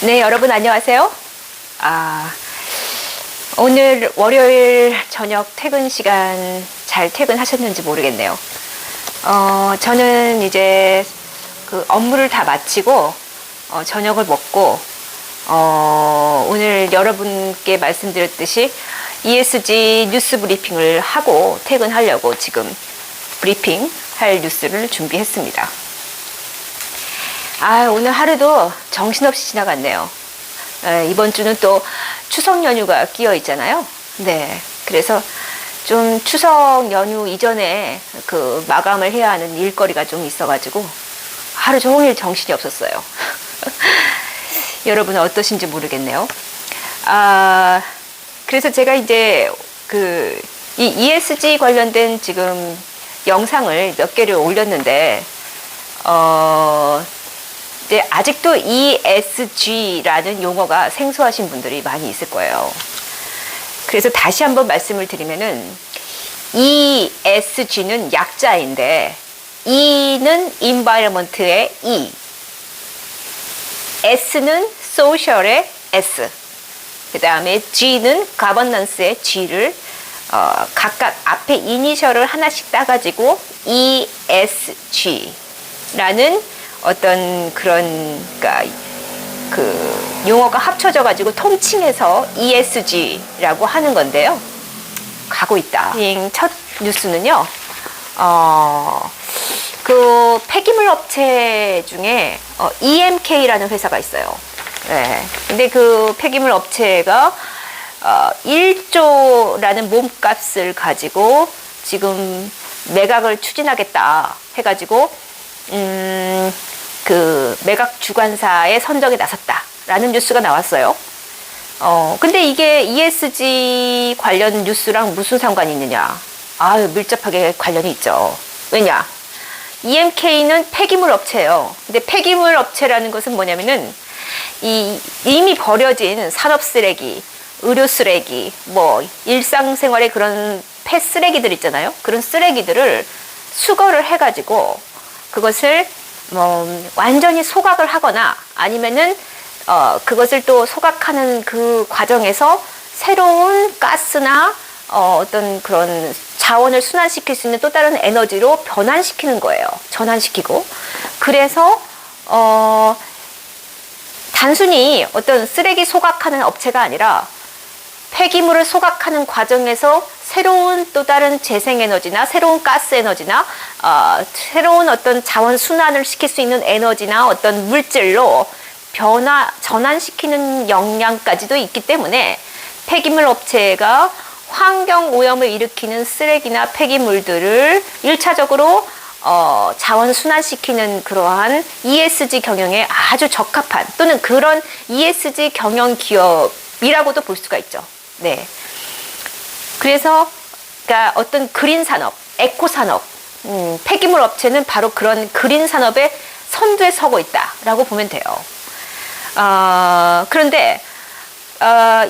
네, 여러분 안녕하세요. 오늘 월요일 저녁 퇴근 시간 잘 퇴근하셨는지 모르겠네요. 저는 이제 그 업무를 다 마치고 저녁을 먹고 오늘 여러분께 말씀드렸듯이 ESG 뉴스 브리핑을 하고 퇴근하려고 지금 브리핑 할 뉴스를 준비했습니다. 오늘 하루도 정신없이 지나갔네요. 이번 주는 또 추석 연휴가 끼어 있잖아요. 네. 그래서 좀 추석 연휴 이전에 그 마감을 해야 하는 일거리가 좀 있어가지고 하루 종일 정신이 없었어요. 여러분은 어떠신지 모르겠네요. 그래서 제가 이제 이 ESG 관련된 지금 영상을 몇 개를 올렸는데, 이제 아직도 ESG라는 용어가 생소하신 분들이 많이 있을 거예요. 그래서 다시 한번 말씀을 드리면은 ESG는 약자인데 E는 environment의 E, S는 social의 S, 그 다음에 G는 governance의 G를 각각 앞에 이니셜을 하나씩 따가지고 ESG라는 어떤 그런 그 용어가 합쳐져 가지고 통칭해서 ESG라고 하는 건데요. 가고 있다. 첫 뉴스는요. 그 폐기물 업체 중에 EMK라는 회사가 있어요. 네. 근데 그 폐기물 업체가 1조라는 몸값을 가지고 지금 매각을 추진하겠다 해가지고 그 매각 주관사의 선정에 나섰다라는 뉴스가 나왔어요. 근데 이게 ESG 관련 뉴스랑 무슨 상관이 있느냐? 밀접하게 관련이 있죠. 왜냐? EMK는 폐기물 업체예요. 근데 폐기물 업체라는 것은 뭐냐면은 이미 버려진 산업 쓰레기, 의료 쓰레기, 뭐 일상생활의 그런 폐쓰레기들 있잖아요. 그런 쓰레기들을 수거를 해가지고 그것을 완전히 소각을 하거나 아니면은 그것을 또 소각하는 그 과정에서 새로운 가스나 어떤 그런 자원을 순환시킬 수 있는 또 다른 에너지로 변환시키는 거예요. 전환시키고. 그래서 단순히 어떤 쓰레기 소각하는 업체가 아니라 폐기물을 소각하는 과정에서 새로운 또 다른 재생에너지나 새로운 가스에너지나 새로운 어떤 자원 순환을 시킬 수 있는 에너지나 어떤 물질로 전환시키는 역량까지도 있기 때문에 폐기물 업체가 환경 오염을 일으키는 쓰레기나 폐기물들을 1차적으로 자원 순환시키는 그러한 ESG 경영에 아주 적합한 또는 그런 ESG 경영 기업이라고도 볼 수가 있죠. 네. 그래서 그러니까 어떤 그린 산업, 에코 산업, 폐기물 업체는 바로 그런 그린 산업의 선두에 서고 있다라고 보면 돼요. 그런데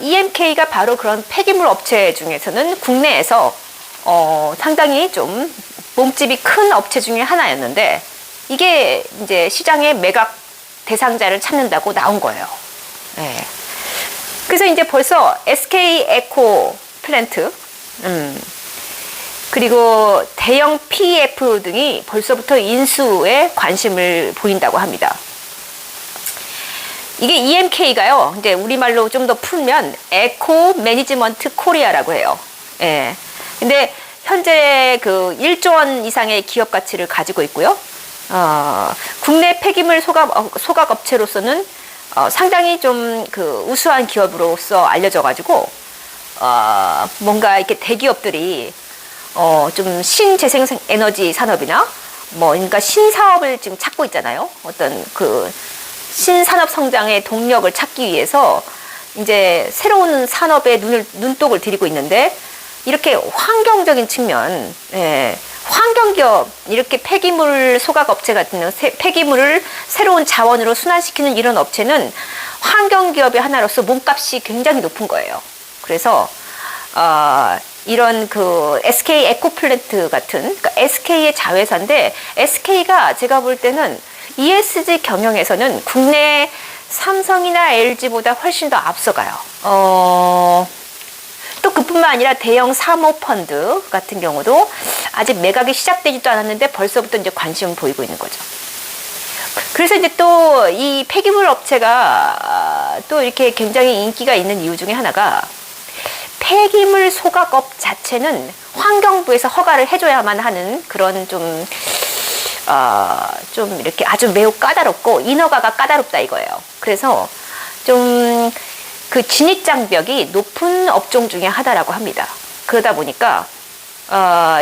EMK가 바로 그런 폐기물 업체 중에서는 국내에서 상당히 좀 몸집이 큰 업체 중에 하나였는데 이게 이제 시장의 매각 대상자를 찾는다고 나온 거예요. 네. 그래서 이제 벌써 SK 에코 플랜트, 그리고 대형 PEF 등이 벌써부터 인수에 관심을 보인다고 합니다. 이게 EMK가요, 이제 우리말로 좀 더 풀면 에코 매니지먼트 코리아라고 해요. 예. 근데 현재 그 1조 원 이상의 기업 가치를 가지고 있고요. 국내 폐기물 소각 업체로서는 상당히 좀 그 우수한 기업으로서 알려져가지고, 뭔가 이렇게 대기업들이, 좀 신재생 에너지 산업이나, 그러니까 신사업을 지금 찾고 있잖아요. 어떤 그 신산업 성장의 동력을 찾기 위해서 이제 새로운 산업에 눈독을 들이고 있는데, 이렇게 환경적인 측면, 환경기업, 이렇게 폐기물 소각업체 같은 폐기물을 새로운 자원으로 순환시키는 이런 업체는 환경기업의 하나로서 몸값이 굉장히 높은 거예요. 그래서 이런 그 SK 에코플랜트 같은, 그러니까 SK의 자회사인데 SK가 제가 볼 때는 ESG 경영에서는 국내 삼성이나 LG보다 훨씬 더 앞서가요. 또 그뿐만 아니라 대형 사모펀드 같은 경우도 아직 매각이 시작되지도 않았는데 벌써부터 이제 관심을 보이고 있는 거죠. 그래서 이제 또 이 폐기물 업체가 또 이렇게 굉장히 인기가 있는 이유 중에 하나가 폐기물 소각업 자체는 환경부에서 허가를 해줘야만 하는 그런 좀 이렇게 아주 매우 까다롭고 인허가가 까다롭다 이거예요. 그래서 좀 그 진입장벽이 높은 업종 중에 하나라고 합니다. 그러다 보니까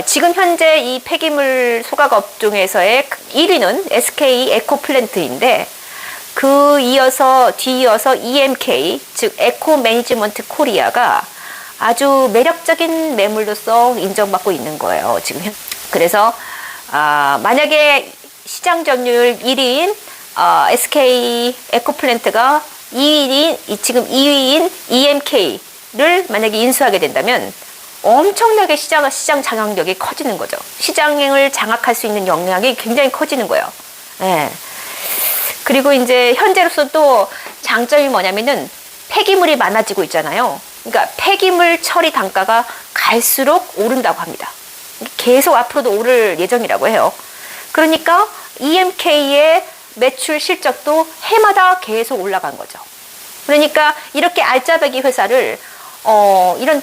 지금 현재 이 폐기물 소각 업종에서의 1위는 SK 에코플랜트인데 뒤이어서 EMK, 즉 에코 매니지먼트 코리아가 아주 매력적인 매물로서 인정받고 있는 거예요. 지금 그래서 만약에 시장 점유율 1위인 SK 에코플랜트가 지금 2위인 EMK를 만약에 인수하게 된다면 엄청나게 시장 장악력이 커지는 거죠. 시장을 장악할 수 있는 역량이 굉장히 커지는 거예요. 네. 그리고 이제 현재로서 또 장점이 뭐냐면은 폐기물이 많아지고 있잖아요. 그러니까 폐기물 처리 단가가 갈수록 오른다고 합니다. 계속 앞으로도 오를 예정이라고 해요. 그러니까 EMK의 매출 실적도 해마다 계속 올라간 거죠. 그러니까 이렇게 알짜배기 회사를 이런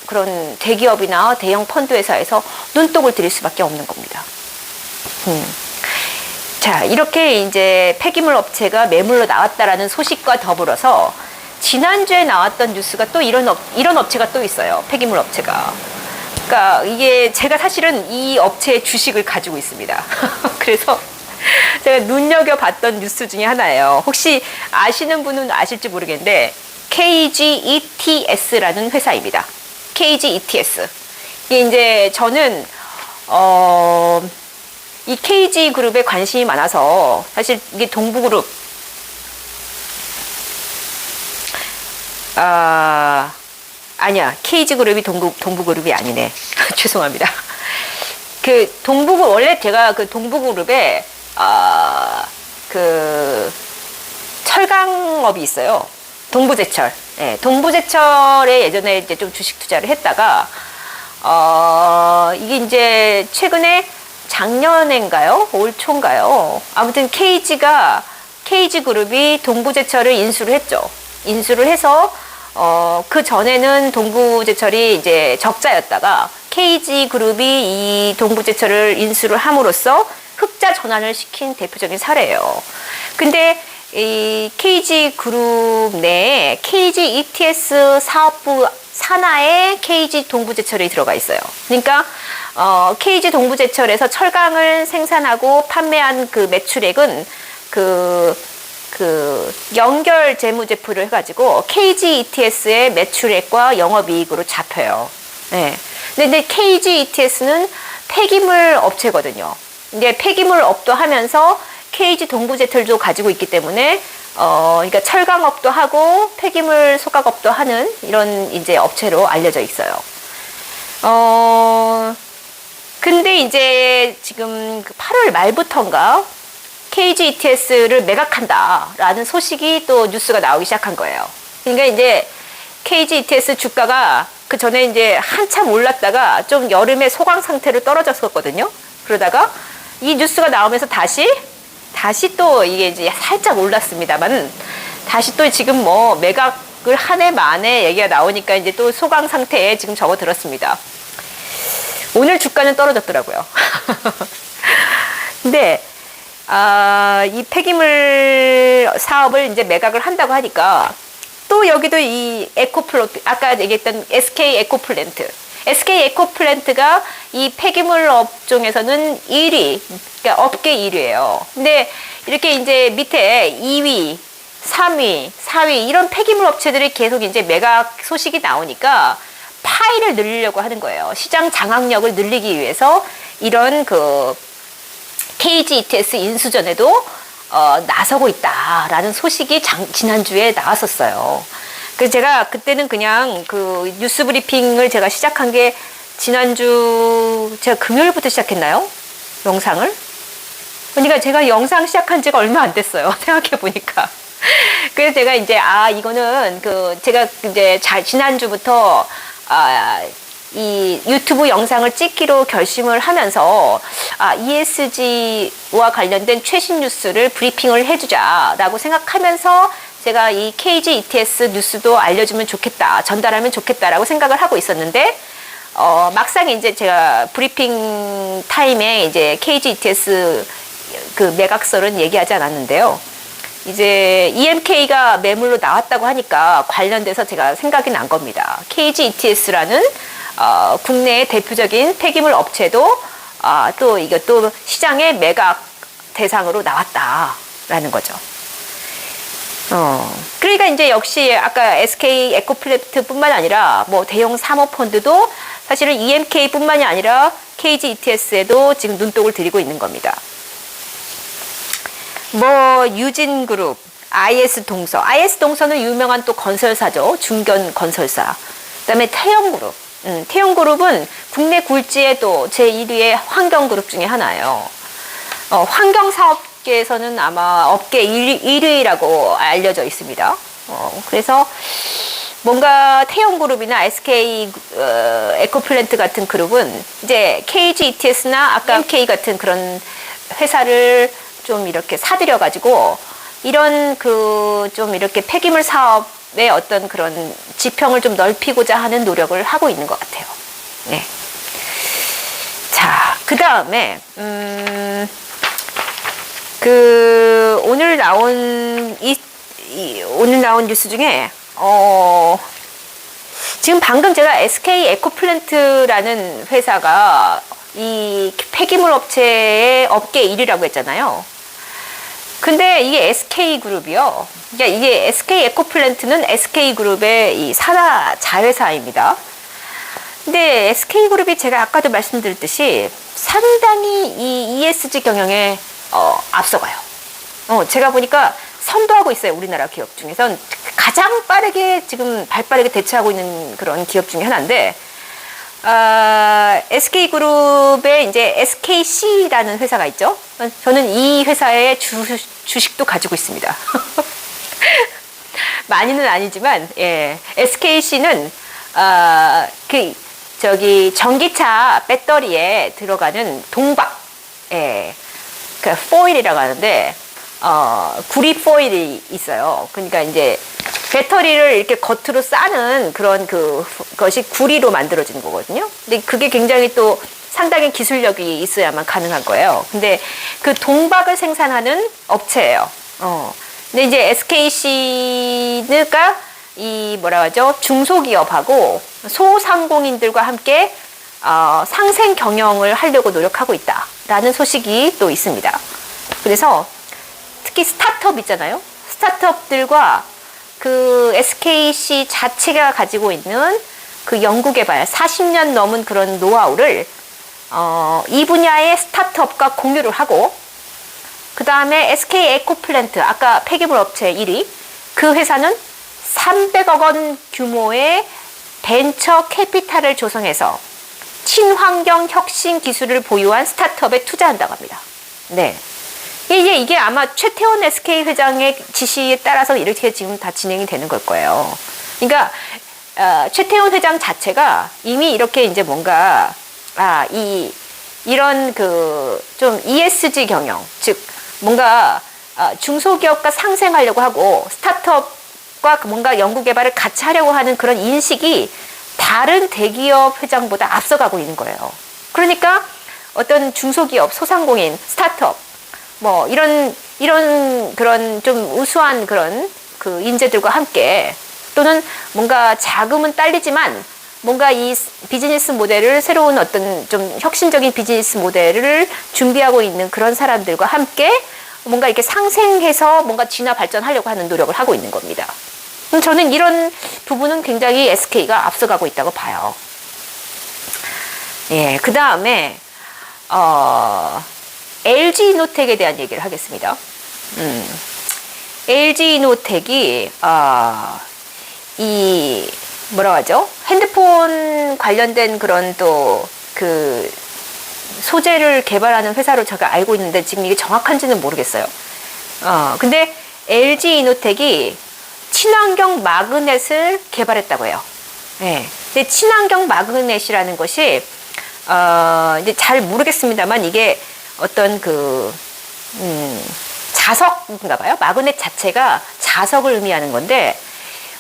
그런 대기업이나 대형 펀드 회사에서 눈독을 들일 수밖에 없는 겁니다. 자, 이렇게 이제 폐기물 업체가 매물로 나왔다라는 소식과 더불어서 지난주에 나왔던 뉴스가 또 이런 업체가 또 있어요. 폐기물 업체가. 그러니까 이게 제가 사실은 이 업체의 주식을 가지고 있습니다. 그래서 제가 눈여겨봤던 뉴스 중에 하나예요. 혹시 아시는 분은 아실지 모르겠는데 KGETS라는 회사입니다. KGETS. 이게 이제 저는 이 KG그룹에 관심이 많아서 사실 이게 동부그룹 아니야. KG그룹이 동부그룹이 아니네. 죄송합니다. 원래 제가 그 동부그룹에 그 철강업이 있어요. 동부제철. 네, 동부제철에 예전에 이제 좀 주식 투자를 했다가 이게 이제 최근에 작년인가요? 올 초인가요? 아무튼 KG그룹이 동부제철을 인수를 했죠. 인수를 해서 그 전에는 동부제철이 이제 적자였다가 KG그룹이 이 동부제철을 인수를 함으로써 흑자 전환을 시킨 대표적인 사례예요. 근데 이 KG그룹 내에 KGETS 사업부 산하에 KG동부제철이 들어가 있어요. 그러니까 KG동부제철에서 철강을 생산하고 판매한 그 매출액은 연결 재무제표를 해가지고 KGETS의 매출액과 영업이익으로 잡혀요. 네. 근데 KGETS는 폐기물 업체거든요. 이제 폐기물 업도 하면서 KG 동부제철도 가지고 있기 때문에 그러니까 철강업도 하고 폐기물 소각업도 하는 이런 이제 업체로 알려져 있어요. 근데 이제 지금 8월 말부터인가 KGETS를 매각한다라는 소식이 또 뉴스가 나오기 시작한 거예요. 그러니까 이제 KGETS 주가가 그 전에 이제 한참 올랐다가 좀 여름에 소강 상태로 떨어졌었거든요. 그러다가 이 뉴스가 나오면서 다시 또 이게 이제 살짝 올랐습니다만 다시 또 지금 뭐 매각을 한 해 만에 얘기가 나오니까 이제 또 소강 상태에 지금 접어들었습니다. 오늘 주가는 떨어졌더라고요. 근데 이 폐기물 사업을 이제 매각을 한다고 하니까 또 여기도 이 아까 얘기했던 SK 에코플랜트가 이 폐기물 업종에서는 1위, 그러니까 업계 1위예요. 근데 이렇게 이제 밑에 2위, 3위, 4위 이런 폐기물 업체들이 계속 이제 매각 소식이 나오니까 파이를 늘리려고 하는 거예요. 시장 장악력을 늘리기 위해서 이런 KGETS 인수전에도 나서고 있다라는 소식이 지난주에 나왔었어요. 그래서 제가 그때는 그냥 그 뉴스 브리핑을 제가 시작한 게 지난주 제가 금요일부터 시작했나요? 영상을? 그러니까 제가 영상 시작한 지가 얼마 안 됐어요. 생각해 보니까. 그래서 제가 이제 이거는 제가 이제 지난주부터 이 유튜브 영상을 찍기로 결심을 하면서 ESG와 관련된 최신 뉴스를 브리핑을 해주자라고 생각하면서 제가 이 KG ETS 뉴스도 알려주면 좋겠다, 전달하면 좋겠다라고 생각을 하고 있었는데 막상 이제 제가 브리핑 타임에 이제 KG ETS 그 매각설은 얘기하지 않았는데요. 이제 EMK가 매물로 나왔다고 하니까 관련돼서 제가 생각이 난 겁니다. KG ETS라는 국내의 대표적인 폐기물 업체도 또 이것도 시장의 매각 대상으로 나왔다라는 거죠. 그러니까 이제 역시 아까 SK 에코플랜트뿐만 아니라 뭐 대형 사모펀드도 사실은 EMK뿐만이 아니라 KG ETS에도 지금 눈독을 들이고 있는 겁니다. 뭐 유진그룹, IS동서, IS동서는 유명한 또 건설사죠. 중견 건설사. 그다음에 태영그룹. 태영그룹은 국내 굴지의 또 제1위의 환경그룹 중에 하나예요. 환경사업계에서는 아마 업계 1위라고 알려져 있습니다. 그래서 뭔가 태영그룹이나 SK 에코플랜트 같은 그룹은 이제 KG ETS나 아까 MK 같은 그런 회사를 좀 이렇게 사들여가지고 이런 좀 이렇게 폐기물 사업의 어떤 그런 지평을 좀 넓히고자 하는 노력을 하고 있는 것 같아요. 네. 자, 그 다음에 오늘 나온 오늘 나온 뉴스 중에 지금 방금 제가 SK 에코플랜트라는 회사가 이 폐기물 업체의 업계 1위라고 했잖아요. 근데 이게 SK그룹이요. 그러니까 이게 SK 에코플랜트는 SK그룹의 이 산하 자회사입니다. 근데 SK그룹이 제가 아까도 말씀드렸듯이 상당히 이 ESG 경영에 앞서가요. 제가 보니까 선도하고 있어요. 우리나라 기업 중에선 가장 빠르게 지금 발빠르게 대처하고 있는 그런 기업 중에 하나인데 SK그룹의 이제 SKC라는 회사가 있죠. 저는 이 회사의 주식도 가지고 있습니다. 많이는 아니지만, 예. SKC는, 전기차 배터리에 들어가는 동박, 예. 그, 포일이라고 하는데, 구리 포일이 있어요. 그러니까 이제, 배터리를 이렇게 겉으로 싸는 그런 그것이 구리로 만들어진 거거든요. 근데 그게 굉장히 또 상당히 기술력이 있어야만 가능한 거예요. 근데 그 동박을 생산하는 업체예요. 근데 이제 SKC가 중소기업하고 소상공인들과 함께 상생 경영을 하려고 노력하고 있다라는 소식이 또 있습니다. 그래서 특히 스타트업 있잖아요. 스타트업들과 그 SKC 자체가 가지고 있는 그 연구개발 40년 넘은 그런 노하우를 이 분야의 스타트업과 공유를 하고 그 다음에 SK 에코플랜트 아까 폐기물 업체 1위 그 회사는 300억 원 규모의 벤처 캐피탈을 조성해서 친환경 혁신 기술을 보유한 스타트업에 투자한다고 합니다. 네. 이게 아마 최태원 SK 회장의 지시에 따라서 이렇게 지금 다 진행이 되는 걸 거예요. 그러니까 최태원 회장 자체가 이미 이렇게 이제 뭔가 이런 좀 ESG 경영, 즉 뭔가 중소기업과 상생하려고 하고 스타트업과 뭔가 연구개발을 같이 하려고 하는 그런 인식이 다른 대기업 회장보다 앞서가고 있는 거예요. 그러니까 어떤 중소기업, 소상공인, 스타트업 뭐 이런 그런 좀 우수한 그런 그 인재들과 함께 또는 뭔가 자금은 딸리지만 뭔가 이 비즈니스 모델을 새로운 어떤 좀 혁신적인 비즈니스 모델을 준비하고 있는 그런 사람들과 함께 뭔가 이렇게 상생해서 뭔가 진화 발전하려고 하는 노력을 하고 있는 겁니다. 저는 이런 부분은 굉장히 SK가 앞서가고 있다고 봐요. 예, 그 다음에 LG이노텍에 대한 얘기를 하겠습니다. LG이노텍이 이 뭐라고 하죠? 핸드폰 관련된 그런 또 그 소재를 개발하는 회사로 제가 알고 있는데 지금 이게 정확한지는 모르겠어요. 근데 LG이노텍이 친환경 마그넷을 개발했다고 해요. 예. 근데 친환경 마그넷이라는 것이 이제 잘 모르겠습니다만 이게 어떤 자석인가 봐요. 마그넷 자체가 자석을 의미하는 건데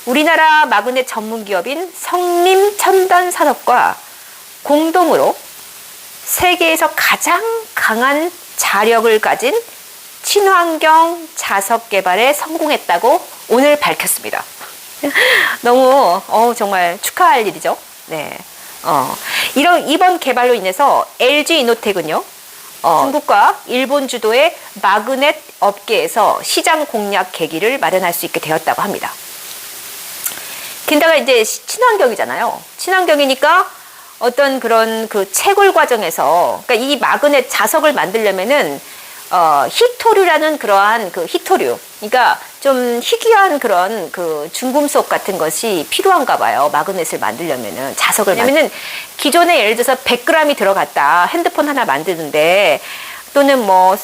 우리나라 마그넷 전문 기업인 성림첨단산업과 공동으로 세계에서 가장 강한 자력을 가진 친환경 자석 개발에 성공했다고 오늘 밝혔습니다. 너무 정말 축하할 일이죠. 네. 이번 개발로 인해서 LG 이노텍은요. 중국과 일본 주도의 마그넷 업계에서 시장 공략 계기를 마련할 수 있게 되었다고 합니다. 게다가 이제 친환경이잖아요. 친환경이니까 어떤 그런 채굴 과정에서, 그러니까 이 마그넷 자석을 만들려면은 희토류라는 그러한 희토류, 그러니까 좀 희귀한 그런 중금속 같은 것이 필요한가 봐요. 마그넷을 만들려면은, 자석을 왜냐면은 기존에 예를 들어서 100g이 들어갔다. 핸드폰 하나 만드는데, 또는 뭐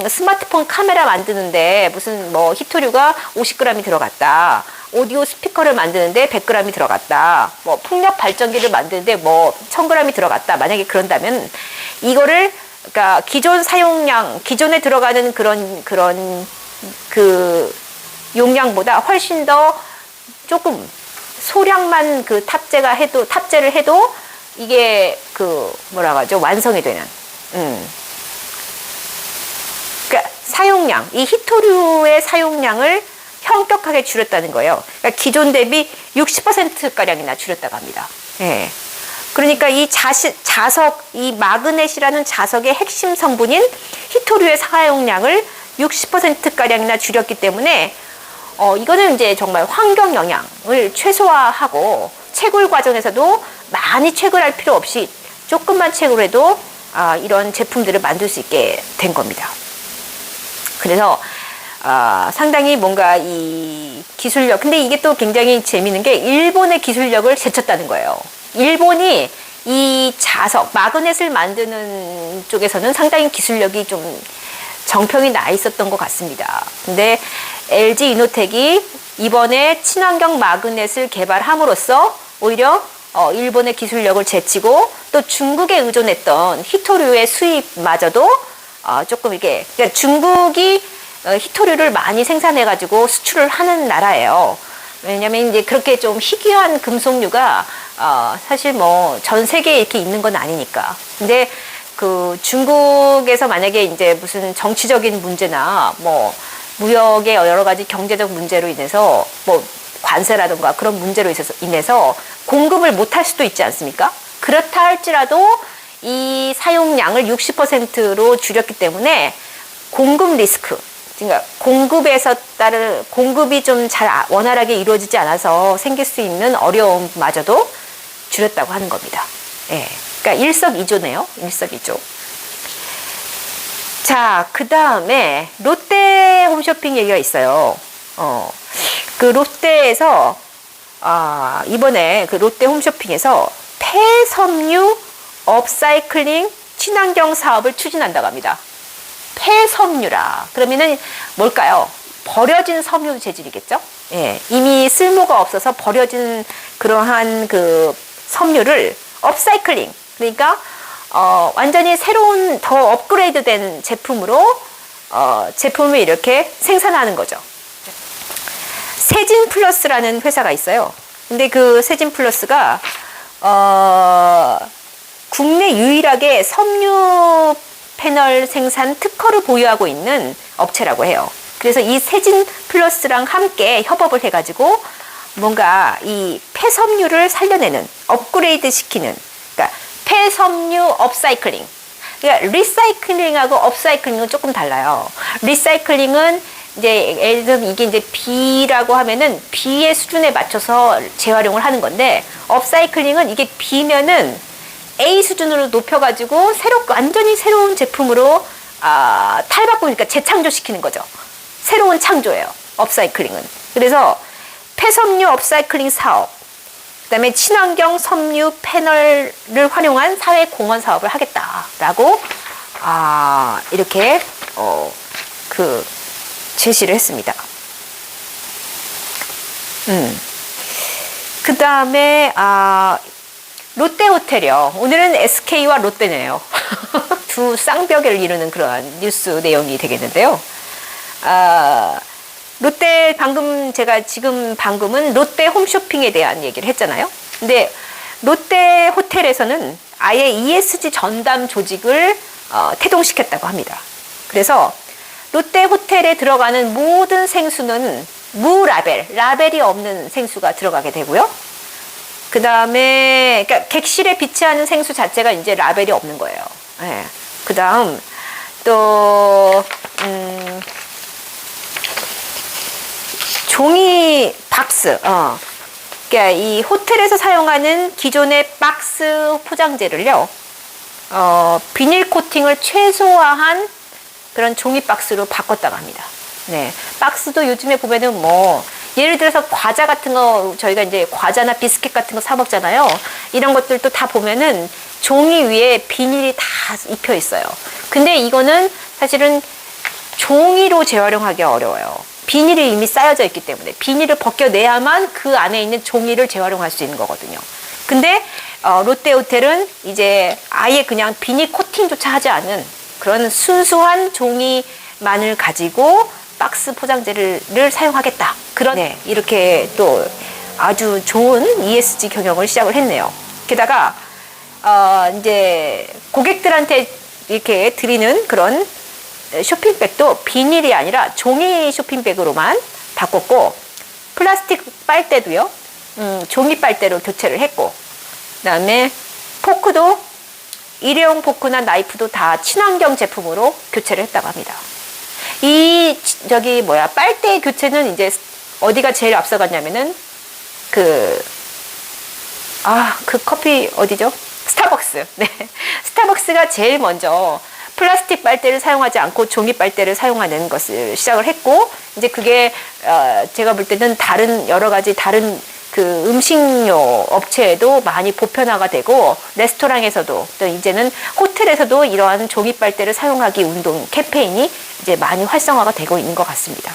스마트폰 카메라 만드는데 무슨 뭐 희토류가 50g이 들어갔다. 오디오 스피커를 만드는데 100g이 들어갔다. 뭐 풍력 발전기를 만드는데 뭐 1000g이 들어갔다. 만약에 그런다면 이거를, 그러니까 기존 사용량, 기존에 들어가는 그런 용량보다 훨씬 더 조금 소량만 탑재를 해도 이게 뭐라고 하죠? 완성이 되는. 그러니까 사용량, 이 희토류의 사용량을 현격하게 줄였다는 거예요. 그러니까 기존 대비 60%가량이나 줄였다고 합니다. 예. 그러니까 이 자석, 이 마그넷이라는 자석의 핵심 성분인 희토류의 사용량을 60%가량이나 줄였기 때문에 이거는 이제 정말 환경 영향을 최소화하고 채굴 과정에서도 많이 채굴할 필요 없이 조금만 채굴해도 이런 제품들을 만들 수 있게 된 겁니다. 그래서 상당히 뭔가 이 기술력, 근데 이게 또 굉장히 재미있는 게 일본의 기술력을 제쳤다는 거예요. 일본이 이 자석, 마그넷을 만드는 쪽에서는 상당히 기술력이 좀 정평이 나 있었던 것 같습니다. 근데 LG 이노텍이 이번에 친환경 마그넷을 개발함으로써 오히려 일본의 기술력을 제치고 또 중국에 의존했던 희토류의 수입마저도 조금 이게, 그러니까 중국이 희토류를 많이 생산해가지고 수출을 하는 나라예요. 왜냐면 이제 그렇게 좀 희귀한 금속류가 사실 뭐 전 세계에 이렇게 있는 건 아니니까. 근데 중국에서 만약에 이제 무슨 정치적인 문제나 뭐 무역의 여러 가지 경제적 문제로 인해서 뭐 관세라든가 그런 문제로 인해서 공급을 못할 수도 있지 않습니까? 그렇다 할지라도 이 사용량을 60%로 줄였기 때문에 공급 리스크, 그러니까 공급이 좀 잘 원활하게 이루어지지 않아서 생길 수 있는 어려움마저도 줄였다고 하는 겁니다. 예. 그러니까 일석이조네요. 일석이조. 자, 그 다음에 롯데 홈쇼핑 얘기가 있어요. 롯데에서 이번에 롯데 홈쇼핑에서 폐섬유 업사이클링 친환경 사업을 추진한다고 합니다. 폐섬유라. 그러면은 뭘까요? 버려진 섬유 재질이겠죠? 예. 이미 쓸모가 없어서 버려진 그러한 섬유를 업사이클링. 그러니까, 완전히 새로운 더 업그레이드 된 제품으로, 제품을 이렇게 생산하는 거죠. 세진 플러스라는 회사가 있어요. 근데 세진 플러스가, 국내 유일하게 섬유 패널 생산 특허를 보유하고 있는 업체라고 해요. 그래서 이 세진 플러스랑 함께 협업을 해가지고 뭔가 이 폐섬유를 살려내는, 업그레이드 시키는, 그러니까 폐섬유 업사이클링. 그러니까 리사이클링하고 업사이클링은 조금 달라요. 리사이클링은 이제 예를 들면 이게 이제 B라고 하면은 B의 수준에 맞춰서 재활용을 하는 건데, 업사이클링은 이게 B면은 A 수준으로 높여가지고 완전히 새로운 제품으로 탈바꿈, 재창조시키는 거죠. 새로운 창조예요. 업사이클링은. 그래서 폐섬유 업사이클링 사업, 그다음에 친환경 섬유 패널을 활용한 사회 공헌 사업을 하겠다라고 이렇게 제시를 했습니다. 그 다음에, 롯데호텔이요. 오늘은 SK와 롯데네요. 두 쌍벽을 이루는 그러한 뉴스 내용이 되겠는데요. 롯데 방금은 롯데 홈쇼핑에 대한 얘기를 했잖아요. 근데 롯데 호텔에서는 아예 ESG 전담 조직을 태동시켰다고 합니다. 그래서 롯데 호텔에 들어가는 모든 생수는 라벨이 없는 생수가 들어가게 되고요. 그 다음에, 그러니까 객실에 비치하는 생수 자체가 이제 라벨이 없는 거예요. 네. 그 다음, 또, 종이 박스, 그러니까 이 호텔에서 사용하는 기존의 박스 포장재를요, 비닐 코팅을 최소화한 그런 종이 박스로 바꿨다고 합니다. 네. 박스도 요즘에 보면은 예를 들어서 과자 같은 거, 저희가 이제 과자나 비스킷 같은 거 사 먹잖아요. 이런 것들도 다 보면은 종이 위에 비닐이 다 입혀 있어요. 근데 이거는 사실은 종이로 재활용하기 어려워요. 비닐이 이미 쌓여져 있기 때문에 비닐을 벗겨내야만 그 안에 있는 종이를 재활용할 수 있는 거거든요. 근데 롯데호텔은 이제 아예 그냥 비닐 코팅조차 하지 않은 그런 순수한 종이만을 가지고 박스 포장재를 사용하겠다. 네, 이렇게 또 아주 좋은 ESG 경영을 시작을 했네요. 게다가 이제 고객들한테 이렇게 드리는 그런 쇼핑백도 비닐이 아니라 종이 쇼핑백으로만 바꿨고, 플라스틱 빨대도요, 종이 빨대로 교체를 했고, 그다음에 포크도 일회용 포크나 나이프도 다 친환경 제품으로 교체를 했다고 합니다. 빨대 교체는 이제 어디가 제일 앞서갔냐면은 그 커피 어디죠? 스타벅스. 네. 스타벅스가 제일 먼저 플라스틱 빨대를 사용하지 않고 종이 빨대를 사용하는 것을 시작을 했고, 이제 그게 제가 볼 때는 여러 가지 다른 그 음식료 업체에도 많이 보편화가 되고, 레스토랑에서도 또 이제는 호텔에서도 이러한 종이 빨대를 사용하기 운동 캠페인이 이제 많이 활성화가 되고 있는 것 같습니다.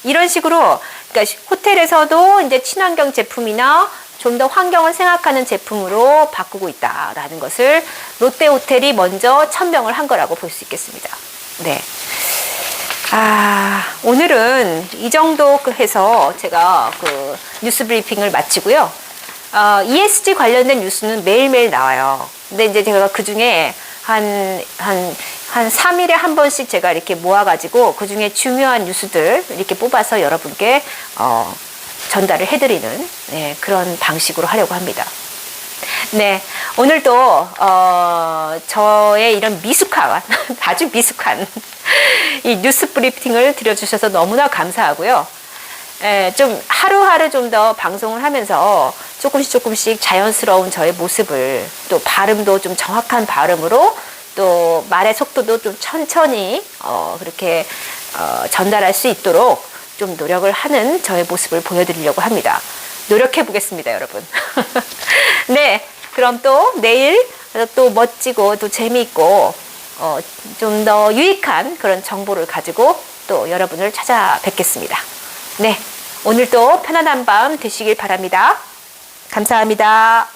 이런 식으로, 그러니까 호텔에서도 이제 친환경 제품이나 좀 더 환경을 생각하는 제품으로 바꾸고 있다라는 것을 롯데호텔이 먼저 천명을 한 거라고 볼 수 있겠습니다. 네. 오늘은 이 정도 해서 제가 그 뉴스 브리핑을 마치고요. ESG 관련된 뉴스는 매일매일 나와요. 근데 이제 제가 그 중에 한 3일에 한 번씩 제가 이렇게 모아가지고 그 중에 중요한 뉴스들 이렇게 뽑아서 여러분께 전달을 해드리는 그런 방식으로 하려고 합니다. 네, 오늘도 저의 이런 미숙한 아주 미숙한 이 뉴스 브리핑을 들려주셔서 너무나 감사하고요. 좀 하루하루 좀 더 방송을 하면서 조금씩 자연스러운 저의 모습을, 또 발음도 좀 정확한 발음으로, 또 말의 속도도 좀 천천히 그렇게 전달할 수 있도록 좀 노력을 하는 저의 모습을 보여드리려고 합니다. 노력해 보겠습니다, 여러분. 네, 그럼 또 내일 또 멋지고 또 재미있고 좀 더 유익한 그런 정보를 가지고 또 여러분을 찾아뵙겠습니다. 네, 오늘도 편안한 밤 되시길 바랍니다. 감사합니다.